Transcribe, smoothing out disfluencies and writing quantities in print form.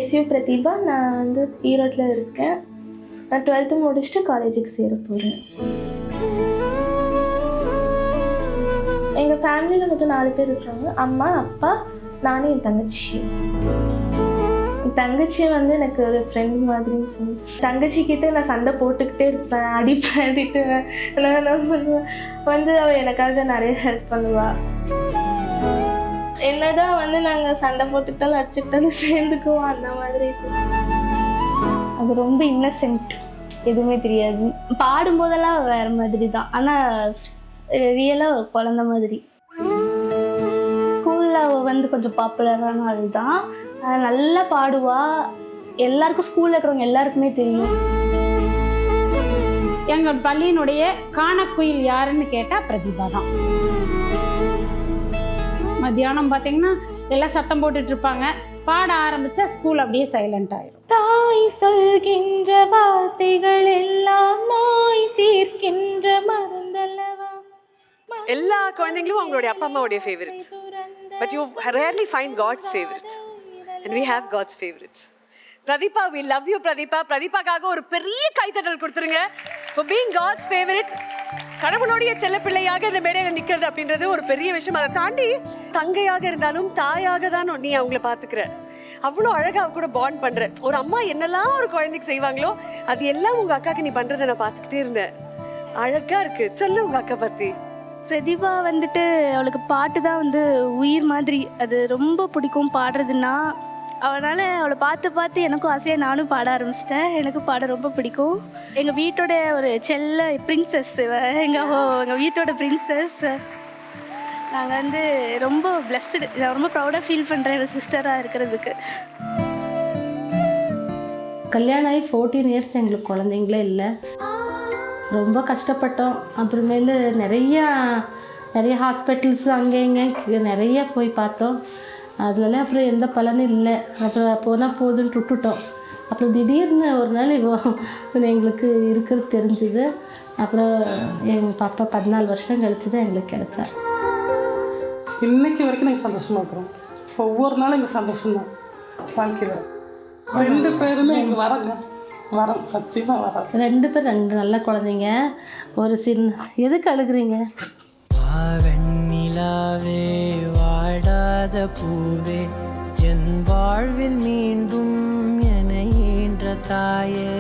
SU Pratibha. நான் வந்து ஈரோட்டில் இருக்கேன். நான் 12th முடிச்சுட்டு காலேஜுக்கு சேர போகிறேன். எங்கள் ஃபேமிலியில் மொத்தம் 4 பேர் இருக்கிறாங்க. அம்மா, அப்பா, நானும் என் தங்கச்சி. என் தங்கச்சி வந்து எனக்கு ஒரு ஃப்ரெண்ட் மாதிரி. தங்கச்சிக்கிட்ட நான் சண்டை போட்டுக்கிட்டே இருப்பேன், அடிப்பேன், திட்டுவேன். நான் பண்ணுவேன். வந்து அவள் எனக்காக நிறைய ஹெல்ப் பண்ணுவாள். என்னதான் வந்து நாங்கள் சண்டை போட்டுக்கிட்டாலும் அடிச்சுக்கிட்டாலும் சேர்ந்துக்குவோம், அந்த மாதிரி. அது ரொம்ப இன்னசென்ட், எதுவுமே தெரியாது. பாடும்போதெல்லாம் வேறு மாதிரி தான், ஆனால் ரியலாக ஒரு குழந்த மாதிரி. ஸ்கூலில் வந்து கொஞ்சம் பாப்புலரான ஆள் தான். நல்லா பாடுவா. எல்லாருக்கும் ஸ்கூலில் இருக்கிறவங்க எல்லாருக்குமே தெரியும். எங்கள் பள்ளியினுடைய காணக்குயில் யாருன்னு கேட்டால் பிரதிபா தான். மத்தியானம் பார்த்தீங்கன்னா எல்லாம் சத்தம் போட்டுட்டு இருப்பாங்க. பாட ஆரம்பிச்சா ஸ்கூல் அப்படியே சைலண்ட் ஆயிடும். தாய் சொல்கின்ற வார்த்தைகள் எல்லாம் நோய் தீர்க்கின்ற மருந்தல்லவா. எல்லா குழந்தைங்களும் அவங்களுடைய அப்பா அம்மாவுடைய favourite. But you rarely find God's favourite. And we have God's favourite. Pratibha, we love you Pratibha. பிரதீபாக்காக ஒரு பெரிய கைத்தட்டல் கொடுத்துருங்க. for being God's favorite. கடவுளுடைய செல்ல பிள்ளையாக இந்த மேடையில் நிற்கிறது அப்படின்றது ஒரு பெரிய விஷயம். அதை தாண்டி தங்கையாக இருந்தாலும் தாயாக தான் நீ அவங்கள பார்த்துக்கிற. அவ்வளோ அழகாக கூட பாண்ட் பண்ணுற. ஒரு அம்மா என்னெல்லாம் ஒரு குழந்தைக்கு செய்வாங்களோ அது எல்லாம் உங்கள் அக்காவுக்கு நீ பண்ணுறதை நான் பார்த்துக்கிட்டே இருந்தேன். அழகாக இருக்கு. சொல்லு உங்கள் அக்கா பற்றி. பிரதிபா வந்துட்டு அவளுக்கு பாட்டு தான் வந்து உயிர் மாதிரி. அது ரொம்ப பிடிக்கும் பாடுறதுன்னா. அவனால் அவளை பார்த்து பார்த்து எனக்கும் ஆசையாக நானும் பாட ஆரம்பிச்சிட்டேன். எனக்கு பாட ரொம்ப பிடிக்கும். எங்கள் வீட்டோட ஒரு செல்ல பிரின்சஸ். எங்கள் வீட்டோட பிரின்சஸ். நாங்கள் வந்து ரொம்ப பிளஸ்டு. நான் ரொம்ப ப்ரௌடாக ஃபீல் பண்ணுறேன் எங்கள் சிஸ்டராக இருக்கிறதுக்கு. கல்யாணம் ஆகி 14 இயர்ஸ் எங்களுக்கு குழந்தைங்களே இல்லை. ரொம்ப கஷ்டப்பட்டோம். அப்புறமேலு நிறைய ஹாஸ்பிட்டல்ஸ் அங்கே இங்கே நிறைய போய் பார்த்தோம். அதுலலாம் அப்புறம் எந்த பலனும் இல்லை. அப்புறம் போனால் போதுன்னு விட்டுட்டோம். அப்புறம் திடீர்னு ஒரு நாள் எங்களுக்கு இருக்கிறது தெரிஞ்சுது. அப்புறம் எங்கள் பாப்பா 14 வருஷம் கழிச்சு தான் எங்களுக்கு கிடைச்சார். இன்னைக்கு வரைக்கும் நாங்கள் சந்தோஷமாக இருக்கிறோம். ஒவ்வொரு நாளும் எங்களுக்கு சந்தோஷம் தான் வாழ்க்கையில். 2 பேருமே எங்கள் வரோம் சத்தியமாக வரோம். 2 பேர் 2 நல்ல குழந்தைங்க. ஒரு எதுக்கு அழுகுறீங்க? வெண்ணிலாவே வாடாத பூவே என் வாழ்வில் மீண்டும் என ஈன்ற தாயே.